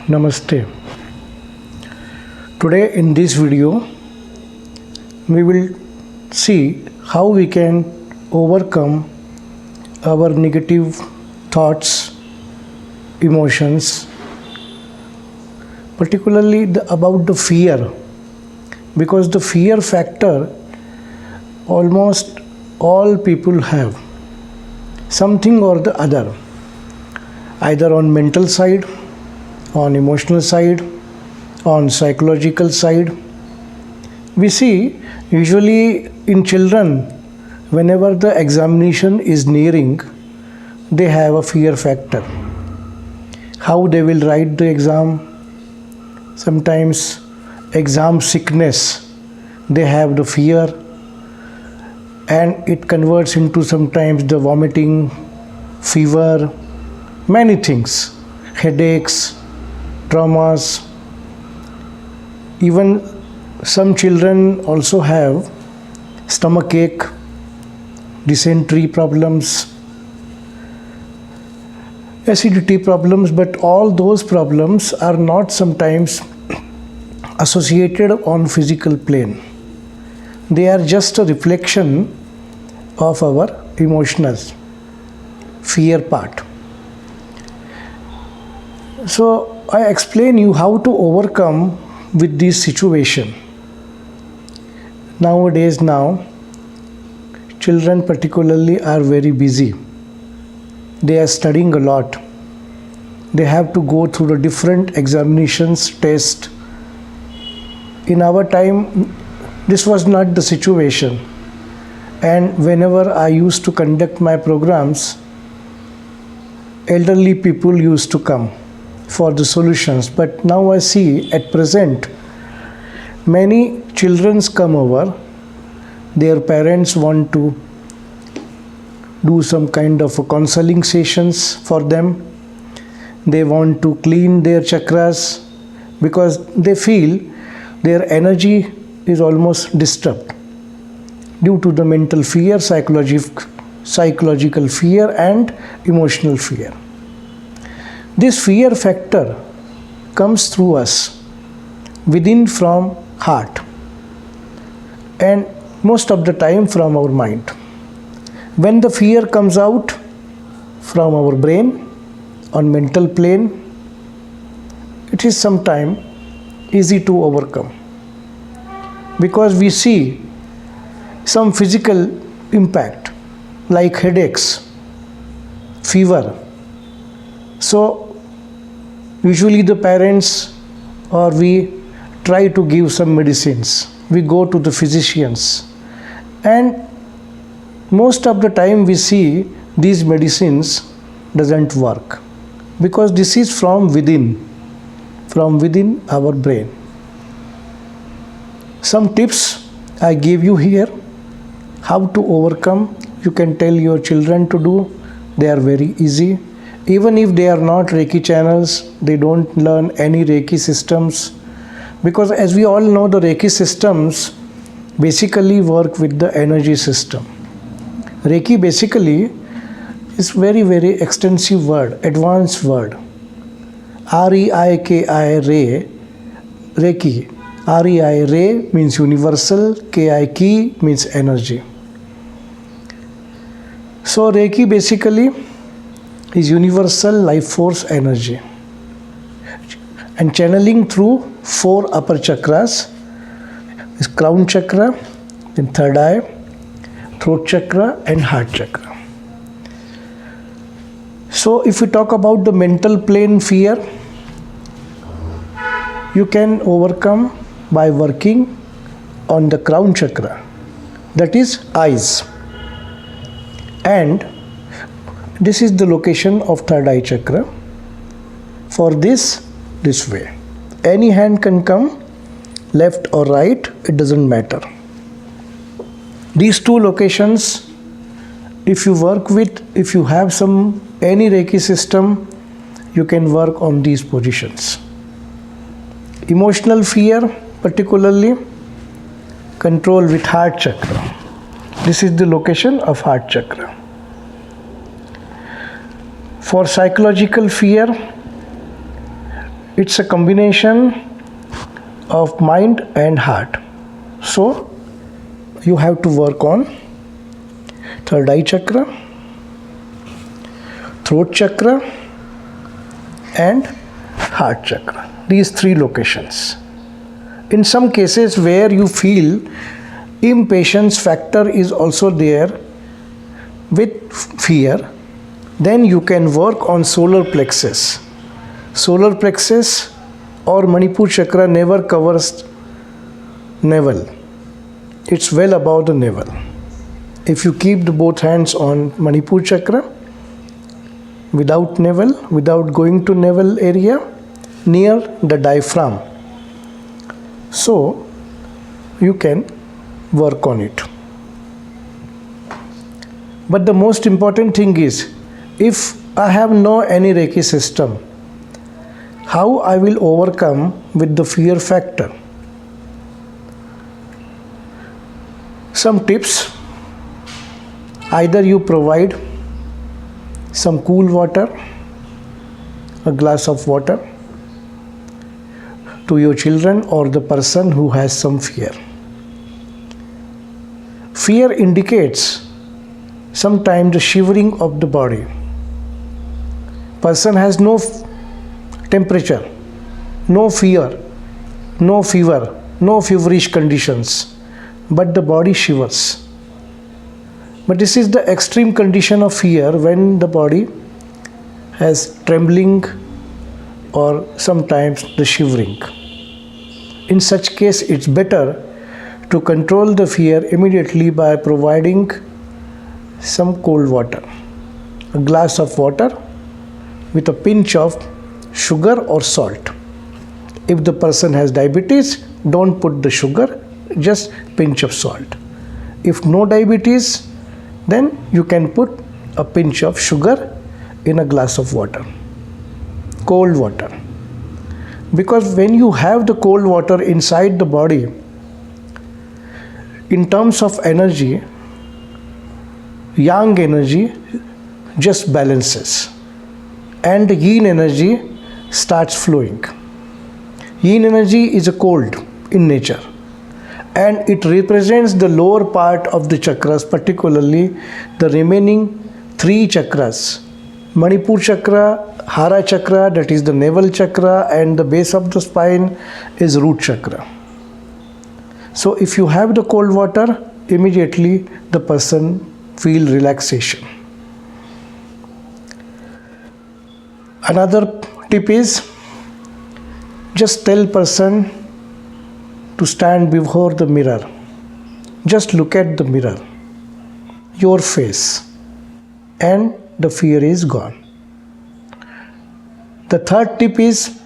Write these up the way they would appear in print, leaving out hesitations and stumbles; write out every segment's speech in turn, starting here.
Namaste. Today in this video we will see how we can overcome our negative thoughts, emotions, particularly about the fear, because the fear factor almost all people have something or the other, either on mental side, on emotional side, on psychological side. We see usually in children, whenever the examination is nearing, they have a fear factor. How they will write the exam, sometimes exam sickness, they have the fear, and it converts into sometimes the vomiting, fever, many things, headaches, traumas. Even some children also have stomach ache, dysentery problems, acidity problems, but all those problems are not sometimes associated on physical plane. They are just a reflection of our emotional fear part. So I explain you how to overcome with this situation. Nowadays children particularly are very busy. They are studying a lot. They have to go through the different examinations, tests. In our time, this was not the situation. And whenever I used to conduct my programs, elderly people used to come for the solutions. But now I see at present, many children come over. Their parents want to do some kind of counseling sessions for them. They want to clean their chakras because they feel their energy is almost disturbed due to the mental fear, psychological fear and emotional fear. This fear factor comes through us within from heart and most of the time from our mind. When the fear comes out from our brain on mental plane, it is sometimes easy to overcome because we see some physical impact like headaches, fever. So usually the parents or we try to give some medicines. We go to the physicians and most of the time we see these medicines doesn't work because this is from within our brain. Some tips I give you here, how to overcome. You can tell your children to do. They are very easy. Even if they are not Reiki channels, they don't learn any Reiki systems, because as we all know, the Reiki systems basically work with the energy system. Reiki basically is very, very extensive word, advanced word. R-E-I-K-I, Reiki. R-E-I, Re means universal, K-I, Ki means energy. So Reiki basically is universal life force energy and channeling through 4 upper chakras is crown chakra, then third eye, throat chakra and heart chakra. So if we talk about the mental plane fear, you can overcome by working on the crown chakra, that is eyes, and this is the location of third eye chakra. For this way, any hand can come, left or right, it doesn't matter. These 2 locations, if you work with, if you have any Reiki system, you can work on these positions. Emotional fear, particularly control with heart chakra. This is the location of heart chakra. For psychological fear, It's a combination of mind and heart. So you have to work on third eye chakra, throat chakra, and heart chakra. These three locations. In some cases where you feel impatience factor is also there with fear, then you can work on solar plexus. Solar plexus or Manipur chakra never covers navel. It's well above the navel. If you keep the both hands on Manipur chakra, without navel, without going to navel area, near the diaphragm, so you can work on it. But the most important thing is, if I have no any Reiki system, how I will overcome with the fear factor? Some tips: either you provide some cool water, a glass of water, to your children or the person who has some fear. Fear indicates sometimes the shivering of the body. Person has no temperature, no fear, no fever, no feverish conditions, but the body shivers. But this is the extreme condition of fear, when the body has trembling or sometimes the shivering. In such case, it's better to control the fear immediately by providing some cold water, a glass of water with a pinch of sugar or salt. If the person has diabetes, don't put the sugar, just pinch of salt. If no diabetes, then you can put a pinch of sugar in a glass of water, cold water. Because when you have the cold water inside the body, in terms of energy, yang energy just balances and the yin energy starts flowing. Yin energy is a cold in nature, and it represents the lower part of the chakras, particularly the remaining three chakras: Manipur chakra, Hara chakra, that is the navel chakra, and the base of the spine is root chakra. So if you have the cold water, immediately the person feel relaxation. Another tip is, just tell person to stand before the mirror. Just look at the mirror, your face, and the fear is gone. The third tip is,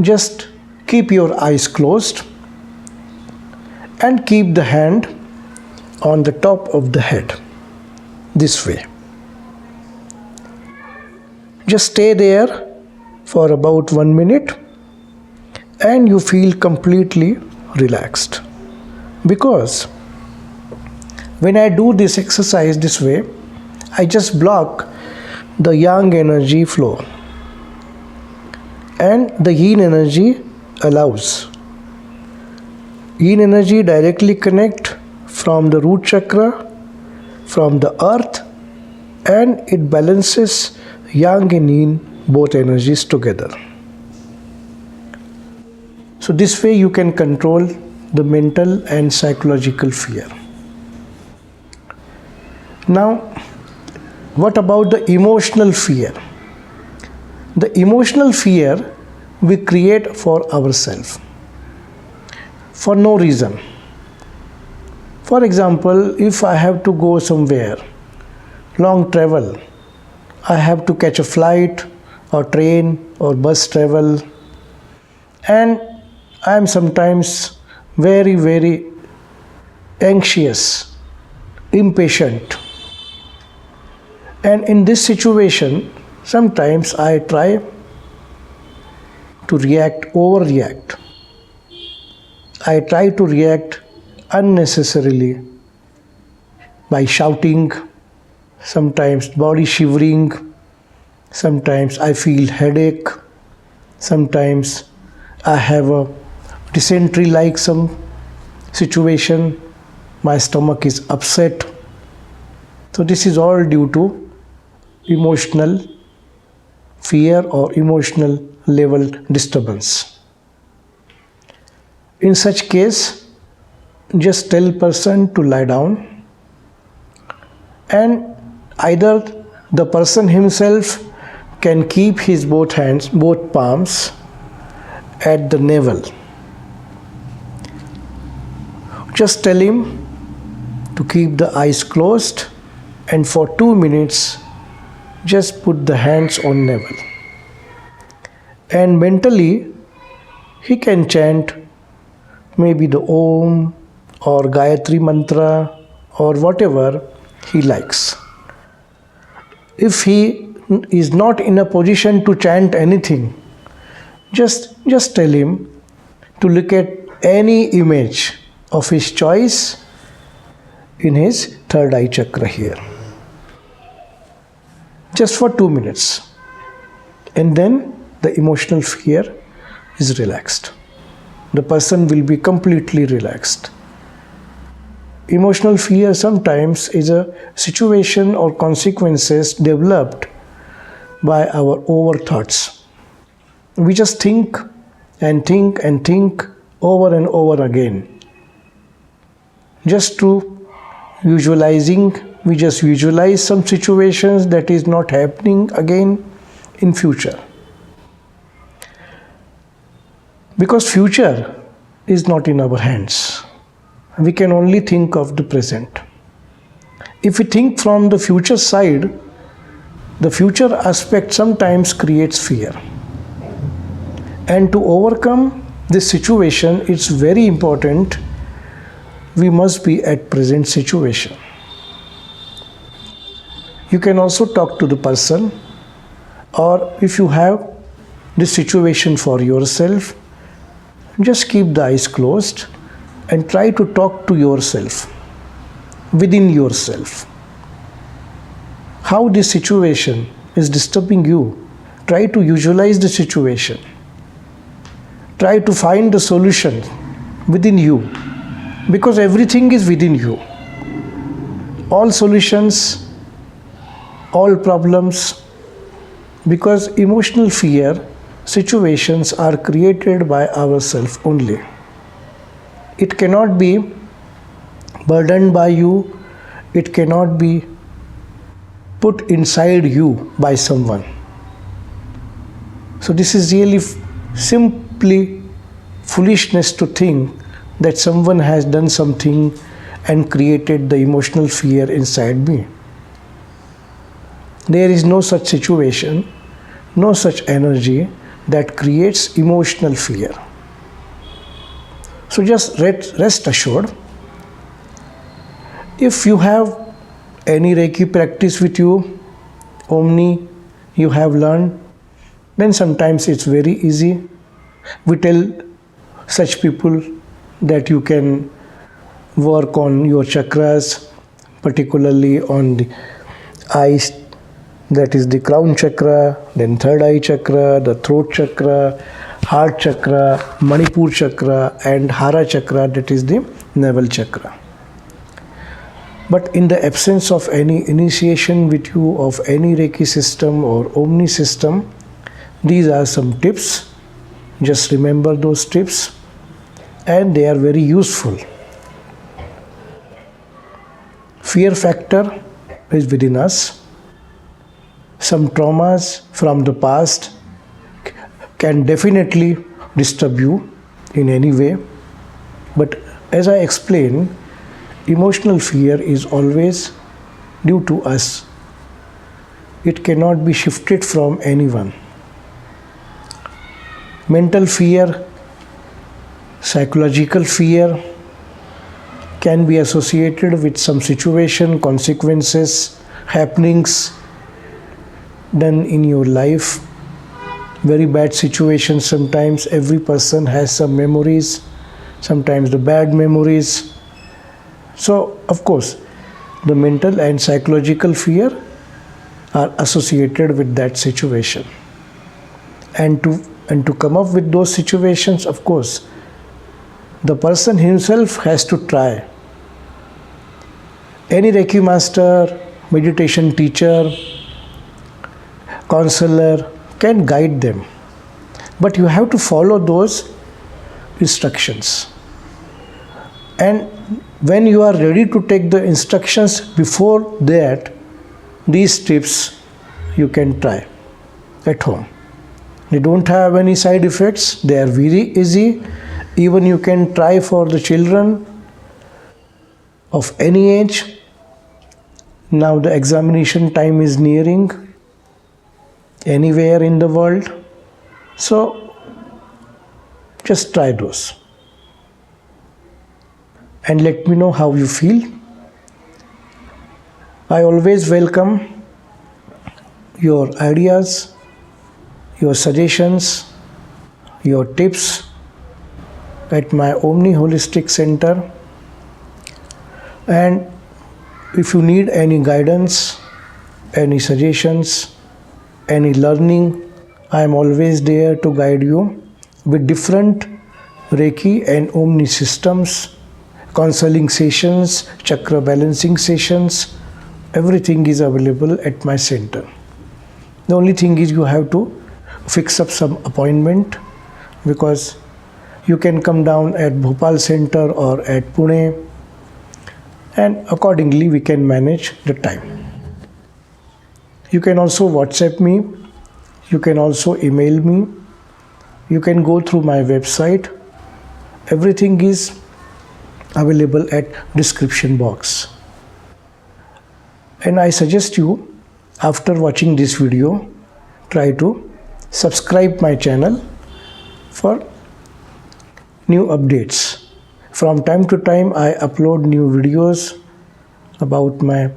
just keep your eyes closed and keep the hand on the top of the head, this way. Just stay there for about 1 minute and you feel completely relaxed. Because when I do this exercise this way, I just block the yang energy flow and the yin energy allows. Yin energy directly connect from the root chakra, from the earth, and it balances yang and yin, both energies together. So this way you can control the mental and psychological fear. Now, what about the emotional fear? The emotional fear we create for ourselves, for no reason. For example, if I have to go somewhere, long travel, I have to catch a flight or train or bus travel, and I am sometimes very anxious, impatient. And in this situation, sometimes I try to overreact. I try to react unnecessarily by shouting, sometimes body shivering, sometimes I feel headache, Sometimes I have a dysentery like some situation, my stomach is upset. So this is all due to emotional fear or emotional level disturbance. In such case, just tell person to lie down, and either the person himself can keep his both hands, both palms at the navel. Just tell him to keep the eyes closed, and for 2 minutes just put the hands on navel. And mentally he can chant maybe the Om or Gayatri mantra or whatever he likes. If he is not in a position to chant anything, just tell him to look at any image of his choice in his third eye chakra here. Just for 2 minutes. And then the emotional fear is relaxed. The person will be completely relaxed. Emotional fear sometimes is a situation or consequences developed by our over thoughts. We just think and think and think over and over again. Just to visualizing, we just visualize some situations that is not happening again in future. Because future is not in our hands. We can only think of the present. If we think from the future side, the future aspect sometimes creates fear. And to overcome this situation, it's very important we must be at present situation. You can also talk to the person, or if you have this situation for yourself, just keep the eyes closed and try to talk to yourself, within yourself. How this situation is disturbing you, try to visualize the situation. Try to find the solution within you, because everything is within you. All solutions, all problems, because emotional fear situations are created by ourselves only. It cannot be burdened by you, it cannot be put inside you by someone. So this is really simply foolishness to think that someone has done something and created the emotional fear inside me. There is no such situation, no such energy that creates emotional fear. So just rest assured. If you have any Reiki practice with you, Omni you have learned, then sometimes it's very easy. We tell such people that you can work on your chakras, particularly on the eyes, that is the crown chakra, then third eye chakra, the throat chakra, heart chakra, Manipur chakra, and Hara chakra, that is the navel chakra. But in the absence of any initiation with you of any Reiki system or Omni system, these are some tips. Just remember those tips, and they are very useful. Fear factor is within us. Some traumas from the past can definitely disturb you in any way. But as I explained, emotional fear is always due to us. It cannot be shifted from anyone. Mental fear, psychological fear can be associated with some situation, consequences, happenings done in your life. Very bad situations sometimes. Every person has some memories, sometimes the bad memories. So, of course, the mental and psychological fear are associated with that situation. And to And to come up with those situations, of course, the person himself has to try. Any Reiki master, meditation teacher, counselor can guide them. But you have to follow those instructions. And when you are ready to take the instructions, before that, these tips you can try at home. They don't have any side effects. They are very easy. Even you can try for the children of any age. Now the examination time is nearing anywhere in the world. So just try those. And let me know how you feel. I always welcome your ideas, your suggestions, your tips at my Omni Holistic Center. And if you need any guidance, any suggestions, any learning, I am always there to guide you with different Reiki and Omni systems, counseling sessions, chakra balancing sessions. Everything is available at my center. The only thing is you have to fix up some appointment, because you can come down at Bhopal center or at Pune, and accordingly we can manage the time. You can also WhatsApp me, you can also email me, you can go through my website. Everything is available at description box. And I suggest you, after watching this video, try to subscribe my channel for new updates. From time to time I upload new videos about my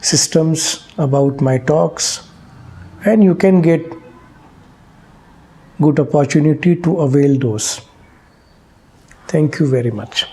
systems, about my talks, and you can get good opportunity to avail those. Thank you very much.